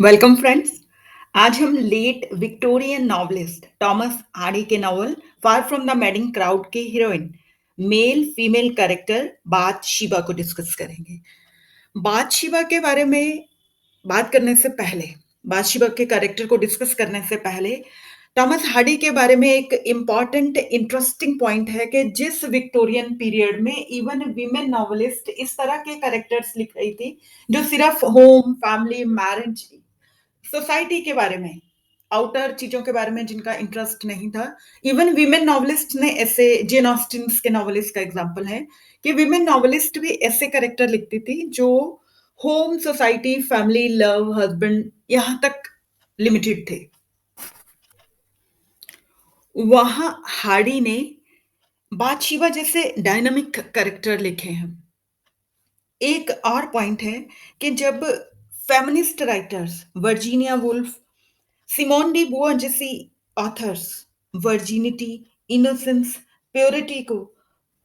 Welcome friends. आज हम late Victorian novelist Thomas Hardy के novel far from the madding crowd के heroine male female character Bathsheba को discuss करेंगे। बाथशीबा के बारे में बात करने से पहले, बाथशीबा के कैरेक्टर को डिस्कस करने से पहले, टॉमस हार्डी के बारे में एक इम्पॉर्टेंट इंटरेस्टिंग पॉइंट है कि जिस विक्टोरियन पीरियड में इवन वीमेन नॉवलिस्ट इस तरह के कैरेक्टर्स लिख रही थी जो सिर्फ होम, फैमिली, मैरिज, सोसाइटी के बारे में, आउटर चीजों के बारे में जिनका इंटरेस्ट नहीं था। इवन वीमेन नॉवलिस्ट ने ऐसे, जेन ऑस्टिन के नॉवलिस्ट का एग्जांपल है कि वीमेन नॉवलिस्ट भी ऐसे कैरेक्टर लिखती थी जो home, society, family, love, husband यहां तक लिमिटेड थे। वहां हार्डी ने बादशीबा जैसे डायनामिक कैरेक्टर लिखे हैं। एक और पॉइंट है कि जब feminist writers Virginia Woolf, Simone de Beauvoir जैसी ऑथर्स वर्जिनिटी, इनोसेंस, प्योरिटी को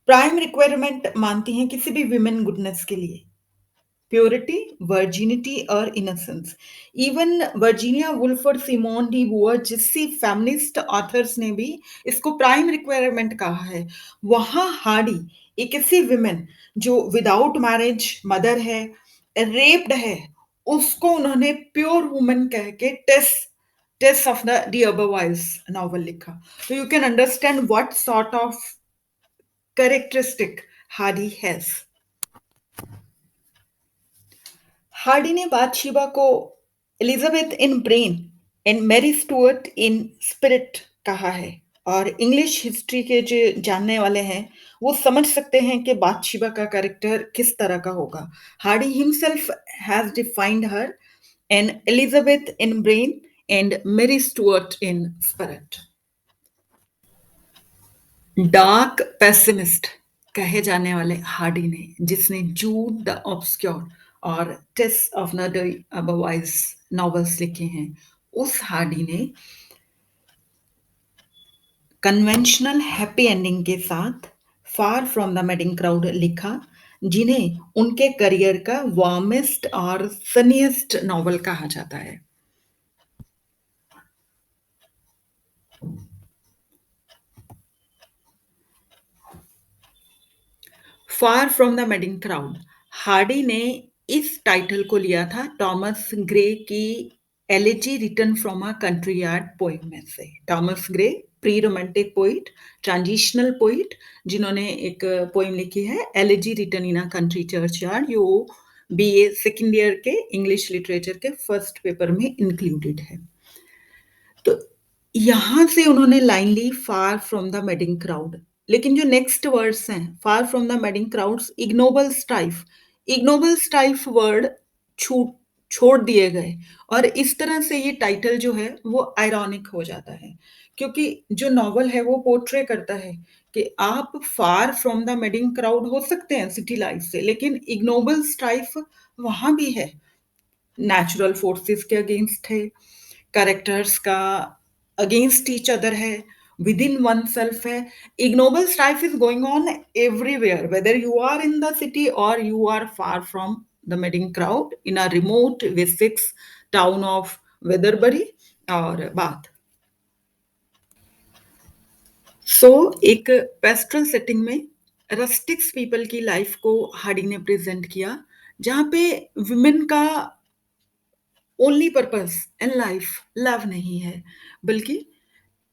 प्राइम रिक्वायरमेंट मानती हैं किसी भी विमेन गुडनेस के लिए, प्योरिटी, वर्जिनिटी और इनोसेंस। इवन वर्जीनिया वुल्फ और सिमोन डी बुआ जैसी फेमिनिस्ट ऑथर्स ने भी इसको प्राइम रिक्वायरमेंट कहा है। वहां हार्डी एक ऐसी विमेन जो विदाउट मैरिज मदर है, रेप्ड है, उसको उन्होंने प्योर वुमन कह के Tess Tess of the D'Urbervilles novel लिखा। तो you can understand what sort of characteristic Hardy has. Hardy ने बाथशीबा को Elizabeth in brain and Mary Stuart in spirit कहा है। और इंग्लिश हिस्ट्री के जो जानने वाले हैं वो समझ सकते हैं कि बाथशीबा का कैरेक्टर किस तरह का होगा। Hardy himself has defined her an Elizabeth in brain and Mary Stuart in spirit. Dark pessimist कहे जाने वाले हार्डी ने, जिसने जूड द ऑब्सक्योर और टेस ऑफ नडर अबरवाइज नॉवेल्स लिखे हैं, उस हार्डी ने कन्वेंशनल हैप्पी एंडिंग के साथ फार फ्रॉम द मैडिंग क्राउड लिखा, जिन्हें उनके करियर का वार्मेस्ट और सनीएस्ट नॉवल कहा जाता है। Far from the madding crowd, Hardy ने इस टाइटल को लिया था टॉमस ग्रे की elegy written from a country yard poem में से। Thomas Gray pre romantic poet, transitional poet, जिन्होंने एक पोइम लिखी है elegy written in a country church yard, जो बीए सेकेंड ईयर के इंग्लिश लिटरेचर के फर्स्ट पेपर में इंक्लूडेड है। तो यहां से उन्होंने लाइन ली far from the madding crowd. लेकिन जो नेक्स्ट वर्ड्स हैं, फार from the madding crowds, ignoble strife word छूट छोड़ दिए गए। और इस तरह से ये टाइटल जो है वो आयरॉनिक हो जाता है, क्योंकि जो नॉवल है वो पोर्ट्रे करता है कि आप फार फ्रॉम द मेडिंग क्राउड हो सकते हैं सिटी लाइफ से, लेकिन इग्नोबल स्ट्राइफ वहां भी है, नेचुरल फोर्सेस के अगेंस्ट है, कैरेक्टर्स का अगेंस्ट ईच अदर है, विद इन वन सेल्फ है। Ignoble strife is going on everywhere, whether you are in the city और you are far from the madding crowd in a remote Wessex town of Weatherbury और Bath. So एक pastoral setting में rustics people की life को Hardy ने present किया, जहाँ पे वुमेन का only purpose in life love नहीं है, बल्कि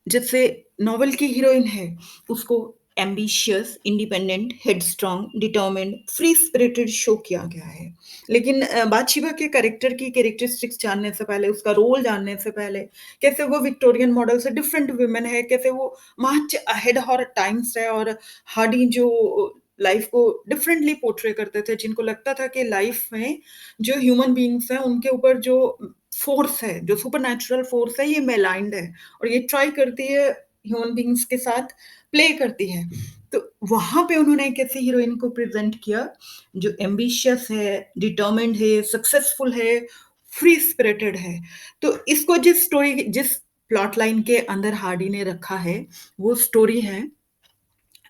जैसे नॉवल की हीरोइन है उसको ambitious, independent, headstrong, determined, free spirited show किया गया है। लेकिन बादशीबा के कैरेक्टर की कैरेक्टरिस्टिक्स जानने से पहले, उसका रोल जानने से पहले, कैसे वो विक्टोरियन मॉडल से डिफरेंट वुमेन है, कैसे वो मच अहेड और टाइम्स है, और हार्डी जो लाइफ को डिफरेंटली पोर्ट्रे करते थे, जिनको लगता था कि लाइफ में जो ह्यूमन बीइंग्स हैं उनके ऊपर जो फोर्स है, जो सुपरनैचुरल फोर्स है, ये मेलाइंड है और ये ट्राई करती है ह्यूमन बीइंग्स के साथ प्ले करती है। तो वहां पे उन्होंने एक ऐसी हीरोइन को प्रेजेंट किया जो एम्बिशियस है, डिटर्मिन्ड है, सक्सेसफुल है, फ्री स्पिरिटेड है। तो इसको जिस प्लॉट लाइन के अंदर हार्डी ने रखा है, वो स्टोरी है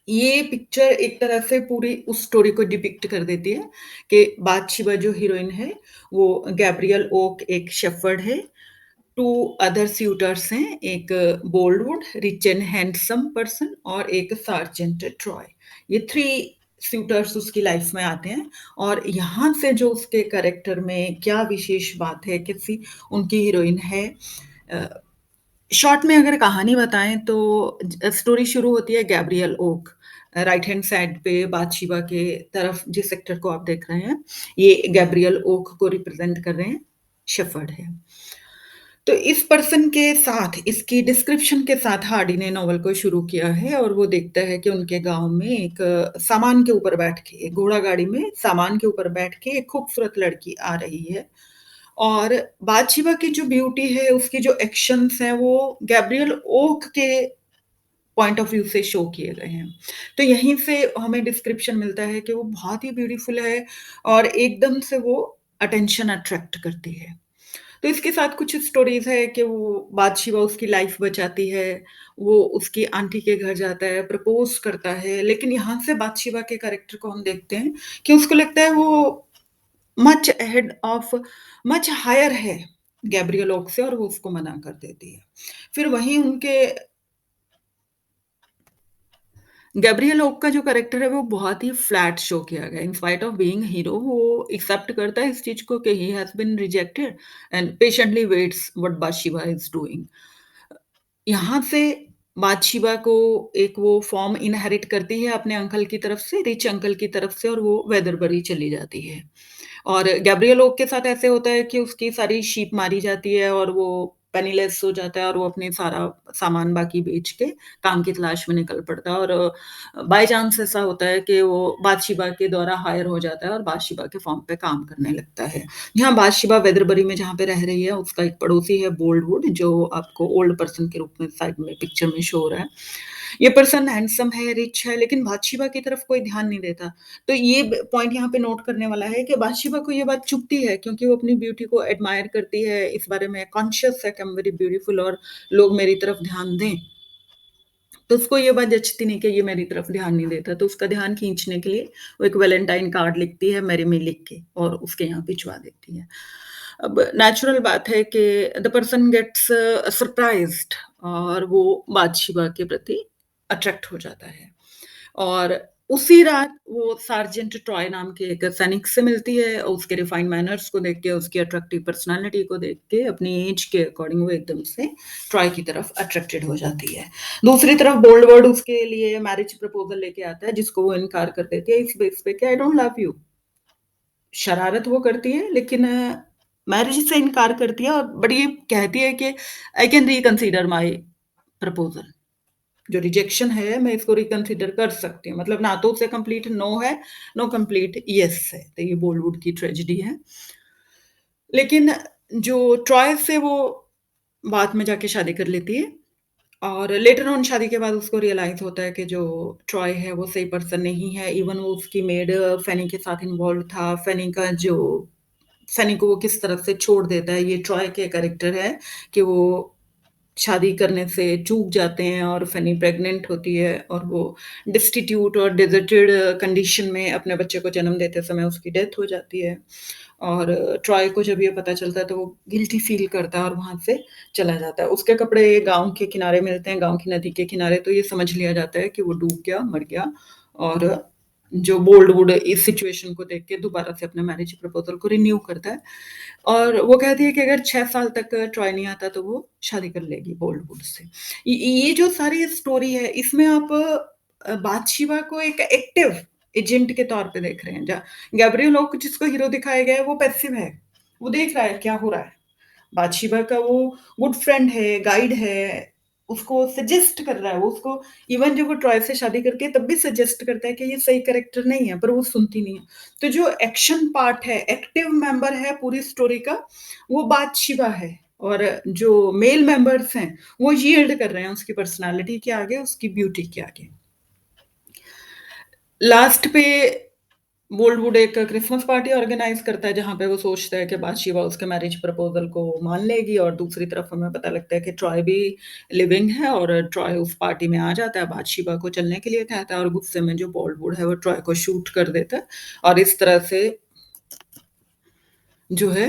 ये पिक्चर एक तरह से पूरी उस स्टोरी को डिपिक्ट कर देती है कि बाथशेबा जो हीरोइन है, वो गैब्रियल ओक एक शेफ़र्ड है, 2 अदर सूटर्स हैं, एक बोल्डवुड, रिच एंड हैंडसम पर्सन और एक सार्जेंट ट्रॉय। ये 3 सूटर्स उसकी लाइफ़ में आते हैं और यहाँ से जो उसके कैरेक्टर में क्या विशेष बात है, कैसी उनकी हीरोइन है अ शॉर्ट में अगर कहानी बताएँ तो स्टोरी शुरू होती है Gabriel Oak right hand side पे बाथशेबा के तरफ जिस सेक्टर को आप देख रहे हैं, ये गैब्रियल ओक को रिप्रेज़ेंट कर रहे हैं, शेफ़र्ड है। तो इस पर्सन के साथ, इसकी डिस्क्रिप्शन के साथ हार्डी ने नॉवल को शुरू किया है और वो देखता है कि उनके गाँव में एक सामान के ऊपर बैठ के, एक घोड़ा-गाड़ी में सामान के ऊपर बैठ के एक खूबसूरत लड़की आ रही है। और बाथशेबा की जो ब्यूटी है, उसकी जो एक्शन्स हैं, वो गैब्रियल ओक के पॉइंट ऑफ व्यू से शो किए गए हैं। तो यहीं से हमें डिस्क्रिप्शन मिलता है कि वो बहुत ही ब्यूटीफुल है और एकदम से वो अटेंशन अट्रैक्ट करती है। तो इसके साथ कुछ स्टोरीज़ है कि वो बाथशेबा उसकी लाइफ़ बचाती है, वो उसकी आंटी के घर जाता है, प्रपोज़ करता है, लेकिन यहाँ से बाथशेबा के कैरेक्टर को हम देखते हैं कि उसको लगता है वो much ahead of much higher है गैब्रियल ओक से और वो उसको मना कर देती है। फिर वहीं उनके गैब्रियल ओक का जो कैरेक्टर है वो बहुत ही फ्लैट शो किया गया है। In spite of being hero वो एक्सेप्ट करता है इस चीज़ को कि he has been rejected and patiently waits what Bathsheba is doing. यहाँ से बाथशेबा को एक वो फ़ॉर्म इनहेरिट करती है अपने अंकल की तरफ से, रिच अंकल की तरफ से और वो वेदरबरी चली जाती है। और गैब्रियल ओक के साथ ऐसे होता है कि उसकी सारी शीप मारी जाती है और वो पेनीलेस हो जाता है और वो अपने सारा सामान बाकी बेच के काम की तलाश में निकल पड़ता है और बाय चांस ऐसा होता है कि वो बाथशेबा के द्वारा हायर हो जाता है और बाथशेबा के फ़ॉर्म पे काम करने लगता है। यहाँ बाथशेबा वेदरबरी में जहाँ पे रह रही है, उसका एक पड़ोसी है बोल्डवुड जो आपको ओल्ड पर्सन के रूप में साइड में पिक्चर में शो हो रहा है। ये पर्सन हैंडसम है, रिच है, लेकिन बाथशेबा की तरफ कोई ध्यान नहीं देता। तो ये ब पॉइंट यहाँ पे नोट करने वाला है कि बाथशेबा को ये बात चुभती है क्योंकि वो अपनी ब्यूटी को एडमायर करती है, इस बारे में कॉन्शियस है कि आई एम वेरी ब्यूटीफुल और लोग मेरी तरफ ध्यान दें। तो उसको ये बात जचती नहीं कि ये मेरी तरफ ध्यान नहीं देता, तो उसका ध्यान खींचने के लिए वो एक वैलेंटाइन कार्ड लिखती है मैरी मी लिख के और उसके यहाँ भिजवा देती है। अब नेचुरल बात है कि द पर्सन गेट्स सरप्राइज़्ड और वो बाथशेबा के प्रति अट्रैक्ट हो जाता है। और उसी रात वो सार्जेंट ट्रॉय नाम के एक सैनिक से मिलती है और उसके रिफाइंड मैनर्स को देख के, उसकी अट्रैक्टिव पर्सनैलिटी को देख के, अपनी ऐज के अकॉर्डिंग वो एकदम से ट्रॉय की तरफ अट्रैक्टेड हो जाती है। दूसरी तरफ बोल्डवर्ड उसके लिए मैरिज प्रपोज़ल लेके आता है, जिसको वो इनकार कर देती है इस बेस पे कि आई डोंट लव यू। शरारत वो करती है लेकिन मैरिज से इनकार करती है और बट ये कहती है कि I can reconsider my proposal. जो रिजेक्शन है मैं इसको रिकंसिडर कर सकती हूँ। मतलब ना तो उसे कंप्लीट नो है, नो कंप्लीट येस है। तो ये बॉलीवुड की ट्रेजेडी है। लेकिन जो ट्रॉय से वो बाद में जाके शादी कर लेती है और लेटर ऑन शादी के बाद उसको रियलाइज़ होता है कि जो ट्रॉय है वो सही पर्सन नहीं है। इवन वो उसकी मेड फैनी के साथ इन्वॉल्व था। फैनी को वो किस तरह से छोड़ देता है, ये ट्रॉय के कैरेक्टर है कि वो शादी करने से चूक जाते हैं और फनी प्रेग्नेंट होती है और वो डिस्टिट्यूट और डेज़र्टेड कंडीशन में अपने बच्चे को जन्म देते समय उसकी डेथ हो जाती है। और ट्रॉय को जब ये पता चलता है तो वो गिल्टी फ़ील करता है और वहाँ से चला जाता है। उसके कपड़े गाँव के किनारे मिलते हैं, गाँव की नदी के किनारे, तो ये समझ लिया जाता है कि वो डूब गया, मर गया और जो बोल्डवुड इस सिचुएशन को देख के दोबारा से अपने मैरिज प्रपोज़ल को रिन्यू करता है। और वो कहती है कि अगर 6 साल तक ट्रॉय नहीं आता तो वो शादी कर लेगी बॉलीवुड से। ये जो सारी स्टोरी है इसमें आप बाथशेबा को एक एक्टिव एजेंट के तौर पे देख रहे हैं। गैब्रियल ओक जिसको हीरो दिखाया गया है वो पैसिव है। वो देख रहा है क्या हो रहा है। बाथशेबा का वो गुड फ्रेंड है, गाइड है, उसको सजेस्ट कर रहा है, वो उसको इवन जब वो ट्रॉय से शादी करके तब भी सजेस्ट करता है कि ये सही कैरेक्टर नहीं है, पर वो सुनती नहीं है। तो जो एक्शन पार्ट है, एक्टिव मेंबर है पूरी स्टोरी का, वो बाथशेबा है और जो मेल मेंबर्स हैं, वो यील्ड कर रहे हैं उसकी पर्सनैलिटी के आगे, उसकी ब्यूटी के आगे। लास्ट पे बोल्डवुड एक क्रिसमस पार्टी ऑर्गेनाइज़ करता है, जहाँ पे वो सोचता है कि बाथशेबा उसके मैरिज प्रपोज़ल को मान लेगी और दूसरी तरफ हमें पता लगता है कि ट्रॉय भी लिविंग है और ट्रॉय उस पार्टी में आ जाता है, बाथशेबा को चलने के लिए कहता है और गुस्से में जो बोल्डवुड है, वो ट्रॉय को शूट कर देता है और इस तरह से जो है,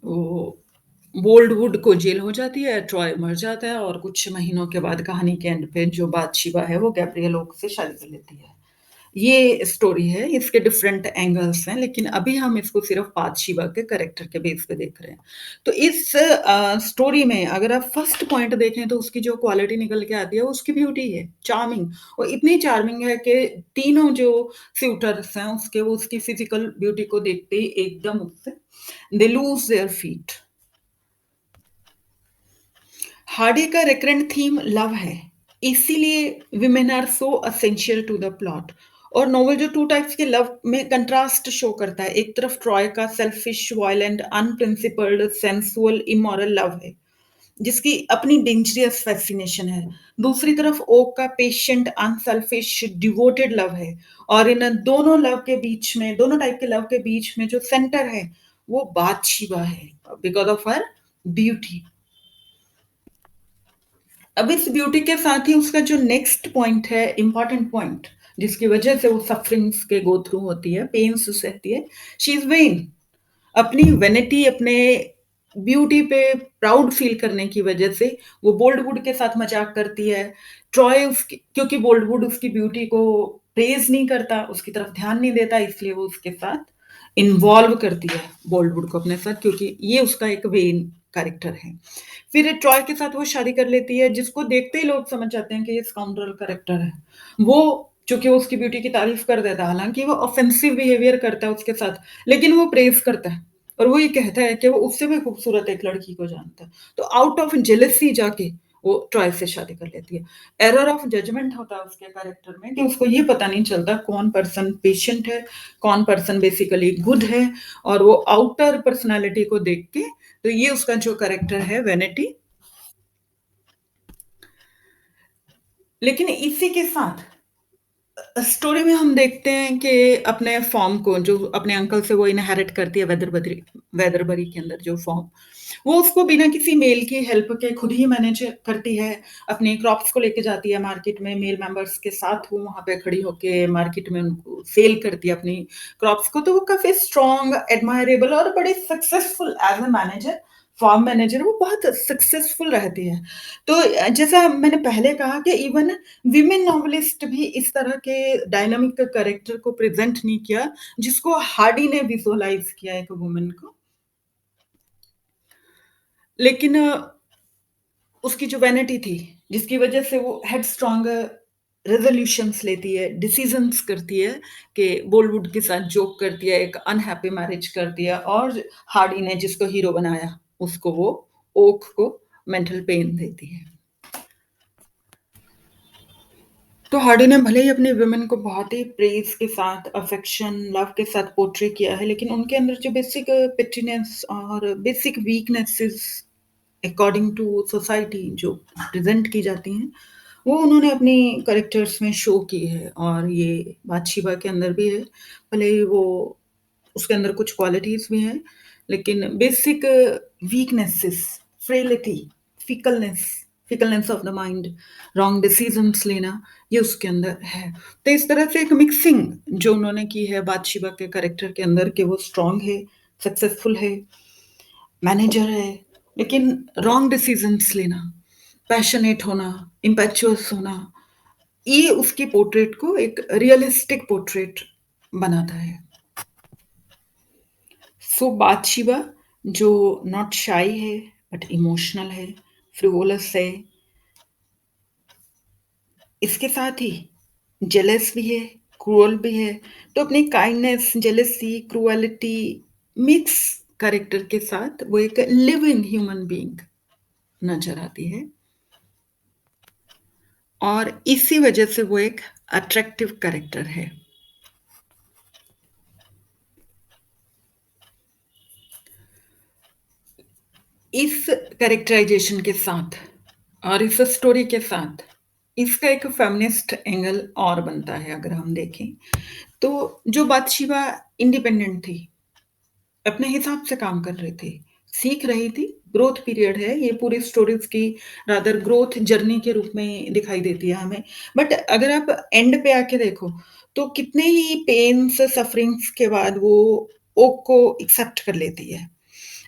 वो बोल्डवुड को जेल हो जाती है, ट्रॉय मर जाता है और कुछ महीनों के बाद कहानी के एंड पे जो बाथशेबा है, वो गैब्रिएल ओक से शादी कर लेती है। ये स्टोरी है, इसके डिफरेंट एंगल्स हैं, लेकिन अभी हम इसको सिर्फ़ बाथशेबा के कैरेक्टर के बेस पे देख रहे हैं। तो इस स्टोरी में अगर आप फर्स्ट पॉइंट देखें तो उसकी जो क्वालिटी निकल के आती है, वो उसकी ब्यूटी है, चार्मिंग। और इतनी चार्मिंग है कि तीनों जो सूटर्स हैं उसके, वो उसकी फिज़िकल ब्यूटी को देखते ही एकदम उससे they lose their feet. Hardy का रिकरेंट थीम लव है, इसीलिए women are so essential to the plot. और नॉवल जो टू टाइप्स के लव में कंट्रास्ट शो करता है, एक तरफ ट्रॉय का selfish violent unprincipled sensual immoral love है जिसकी अपनी डेंजरस फैसिनेशन है, दूसरी तरफ ओक का पेशेंट अनसेल्फिश डिवोटेड लव है। और इन दोनों लव के बीच में, दोनों टाइप के लव के बीच में जो सेंटर है, वो बाथशेबा है, बिकॉज ऑफ हर ब्यूटी। अब इस ब्यूटी के साथ ही उसका जो नेक्स्ट पॉइंट है, इंपॉर्टेंट पॉइंट, जिसकी वजह से वो सफरिंग्स के गो थ्रू होती है, पेन्स सहती है, शी इज वेन। अपनी वेनिटी, अपने ब्यूटी पे प्राउड फील करने की वजह से वो बोल्डवुड के साथ मजाक करती है। ट्रॉय उसकी, क्योंकि बोल्डवुड उसकी ब्यूटी को प्रेज नहीं करता, उसकी तरफ ध्यान नहीं देता, इसलिए वो उसके साथ इन्वॉल्व करती है बोल्डवुड को अपने साथ, क्योंकि ये उसका एक वेन कैरेक्टर है। फिर ट्रॉय के साथ वो शादी कर लेती है, जिसको देखते ही लोग समझ जाते हैं कि ये स्काउंड्रल कैरेक्टर है। वो चूंकि वो उसकी ब्यूटी की तारीफ कर देता है, हालांकि वो ऑफेंसिव बिहेवियर करता है उसके साथ, लेकिन वो प्रेज करता है और वो ये कहता है कि वो उससे भी खूबसूरत एक लड़की को जानता है। तो आउट ऑफ जेलसी जाके वो ट्रॉय से शादी कर लेती है। एरर ऑफ जजमेंट होता है उसके कैरेक्टर में कि उसको ये पता नहीं चलता कौन पर्सन पेशेंट है, कौन पर्सन बेसिकली गुड है, और वो आउटर पर्सनालिटी को देख के, तो ये उसका जो कैरेक्टर है वेनिटी। लेकिन इसी के साथ स्टोरी में हम देखते हैं कि अपने फॉर्म को, जो अपने अंकल से वो इनहेरिट करती है, वेदरबरी के अंदर जो फॉर्म, वो उसको बिना किसी मेल की हेल्प के खुद ही मैनेज करती है। अपने क्रॉप्स को लेके जाती है मार्केट में, मेल मेंबर्स के साथ वो वहाँ पे खड़ी होके मार्केट में उनको सेल करती है अपनी क्रॉप्स को। तो वो काफ़ी स्ट्रॉन्ग, एडमायरेबल और बड़े successful as a manager, farm manager वो बहुत सक्सेसफुल रहती है। तो जैसा मैंने पहले कहा कि इवन विमेन नॉवेलिस्ट भी इस तरह के डायनामिक कैरेक्टर को प्रेजेंट नहीं किया, जिसको हार्डी ने विजुअलाइज किया एक वुमन को। लेकिन उसकी जो वैनिटी थी, जिसकी वजह से वो हेडस्ट्रॉन्ग रेजोल्यूशंस लेती है, डिसीजंस करती है, कि बॉलीवुड के साथ जोक करती है, एक अनहैप्पी मैरिज करती है, और हार्डी ने जिसको हीरो बनाया, उसको वो ओक को मेंटल पेन देती है। तो हार्डी ने भले ही अपनी वुमेन को बहुत ही प्रेज़ के साथ, अफ़ेक्शन, लव के साथ पोर्ट्रे किया है, लेकिन उनके अंदर जो बेसिक पेट्रीनेस और basic weaknesses according to society जो प्रेज़ेंट की जाती हैं, वो उन्होंने अपनी कैरेक्टर्स में शो की है, और ये बाथशेबा के अंदर भी है। भले ही वो, उसके अंदर कुछ क्वालिटीज़ भी हैं, लेकिन basic weaknesses, frailty, fickleness fickleness of the mind, wrong decisions लेना, ये उसके अंदर है। तो इस तरह से एक मिक्सिंग जो उन्होंने की है बाथशेबा के कैरेक्टर के अंदर, कि वो स्ट्रॉन्ग है, सक्सेसफुल है, मैनेजर है, लेकिन रॉन्ग डिसीजंस लेना, पैशनेट होना, इम्पेचुअस होना, ये उसकी पोर्ट्रेट को एक रियलिस्टिक पोर्ट्रेट बनाता है। सो बाथशेबा जो नॉट शाई है, बट इमोशनल है, फ्रिवोलस है, इसके साथ ही जेलस भी है, क्रूअल भी है। तो अपनी kindness, jealousy, cruelty mix character के साथ वो एक लिविंग ह्यूमन बीइंग नज़र आती है, और इसी वजह से वो एक अट्रैक्टिव कैरेक्टर है। इस कैरेक्टराइजेशन के साथ और इस स्टोरी के साथ इसका एक फेमिनिस्ट एंगल और बनता है, अगर हम देखें तो जो बाथशेबा इंडिपेंडेंट थी, अपने हिसाब से काम कर रही थी, सीख रही थी, ग्रोथ पीरियड है, ये पूरी स्टोरीज़ की रादर ग्रोथ जर्नी के रूप में दिखाई देती है हमें। बट अगर आप एंड पे आके देखो, तो कितने ही पेन्स, सफरिंग्स के बाद वो ओक को एक्सेप्ट कर लेती है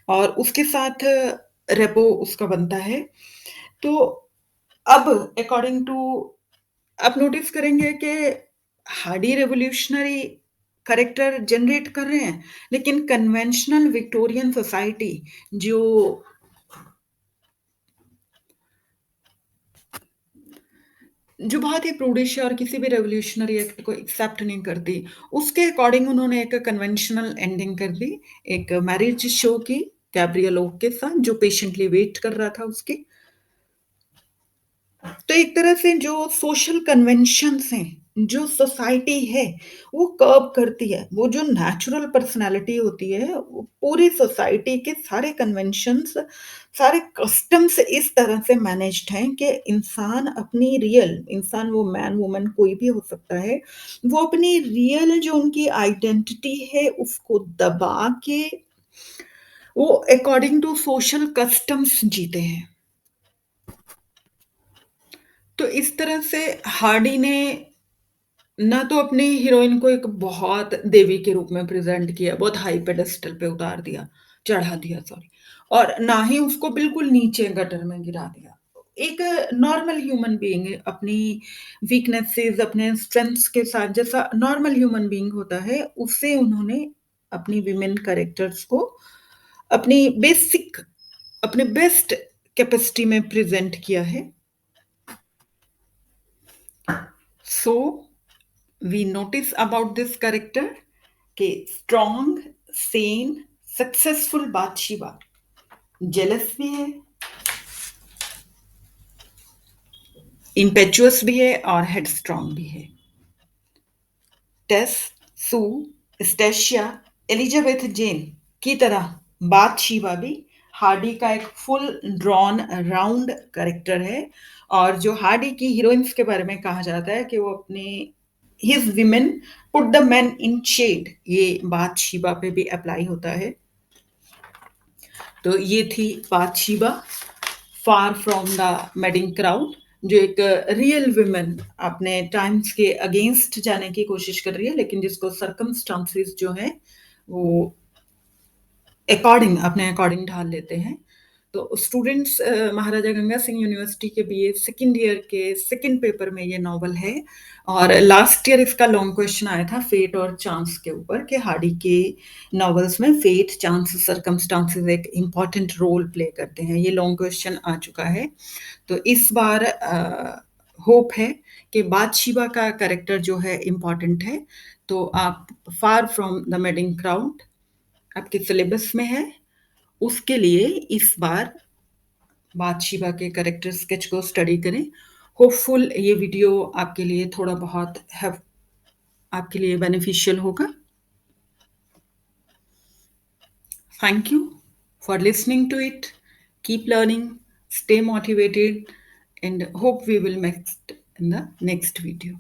और उसके साथ रेपो उसका बनता है। तो अब अकॉर्डिंग टू आप नोटिस करेंगे कि हार्डी रिवॉल्यूशनरी कैरेक्टर जनरेट कर रहे हैं, लेकिन कन्वेंशनल विक्टोरियन सोसाइटी जो जो बहुत ही प्रूडिश है और किसी भी रेवोल्यूशनरी एक्ट को एक्सेप्ट नहीं करती, उसके अकॉर्डिंग उन्होंने एक कन्वेंशनल एंडिंग कर दी, एक मैरिज शो की गैब्रियल ओक के साथ, जो पेशेंटली वेट कर रहा था उसकी। तो एक तरह से जो सोशल कन्वेंशंस हैं, जो सोसाइटी है, वो कर्व करती है। वो जो नेचुरल पर्सनैलिटी होती है, वो पूरी सोसाइटी के सारे कन्वेंशंस, सारे कस्टम्स इस तरह से मैनेज्ड हैं कि इंसान वो मैन, वुमन कोई भी हो सकता है, वो अपनी रियल जो उनकी आइडेंटिटी है, उसको दबा के वो अकॉर्डिंग टू सोशल कस्टम्स जीते हैं। तो इस तरह से हार्डी ने ना तो अपनी हीरोइन को एक बहुत देवी के रूप में प्रेज़ेंट किया, बहुत हाई पेडेस्टल पे उतार दिया, चढ़ा दिया सॉरी, और ना ही उसको बिल्कुल नीचे गटर में गिरा दिया। एक नॉर्मल ह्यूमन बीइंग अपनी वीकनेसेस, अपने स्ट्रेंथ्स के साथ जैसा नॉर्मल ह्यूमन बीइंग होता है, उससे उन्होंने अपनी विमेन कैरेक्टर्स को अपनी अपने बेस्ट कैपेसिटी में प्रेज़ेंट किया है। So, we notice about this character कि strong, sane, successful बादशिवा, jealous भी है, impetuous भी है और headstrong भी है। टेस, सू, स्टेशिया, एलिजाबेथ जेन की तरह बाथशीबा भी हार्डी का एक फुल ड्रॉन राउंड कैरेक्टर है, और जो हार्डी की हीरोइंस के बारे में कहा जाता है कि वो अपने his women put the man in shade, ये बाथशीबा पे भी अप्लाई होता है। तो ये थी Bathsheba far from the madding crowd, जो एक रियल वुमन अपने टाइम्स के अगेंस्ट जाने की कोशिश कर रही है, लेकिन जिसको सर्कमस्टांसेस जो है वो अपने अकॉर्डिंग ढाल लेते हैं। तो स्टूडेंट्स, महाराजा गंगा सिंह यूनिवर्सिटी के बीए सेकंड ईयर के सेकंड पेपर में ये नॉवल है, और लास्ट ईयर इसका लॉन्ग क्वेश्चन आया था फेट और चांस के ऊपर, कि हार्डी के नॉवेल्स में फेट, चांस, सर्कमस्टांसेस एक इम्पॉर्टेंट रोल प्ले करते हैं। ये लॉन्ग क्वेश्चन आ चुका है। तो इस बार होप है कि बादशीबा का कैरेक्टर जो है इम्पॉर्टेंट है, तो आप फार फ्रॉम द मेडिंग क्राउड आपके सिलेबस में है, उसके लिए इस बार बादशीबा के कैरेक्टर स्केच को स्टडी करें। होपफुल ये वीडियो आपके लिए थोड़ा बहुत हैव आपके लिए बेनिफिशियल होगा। Thank you for listening to it. Keep learning, stay motivated, and hope we will meet in the next video.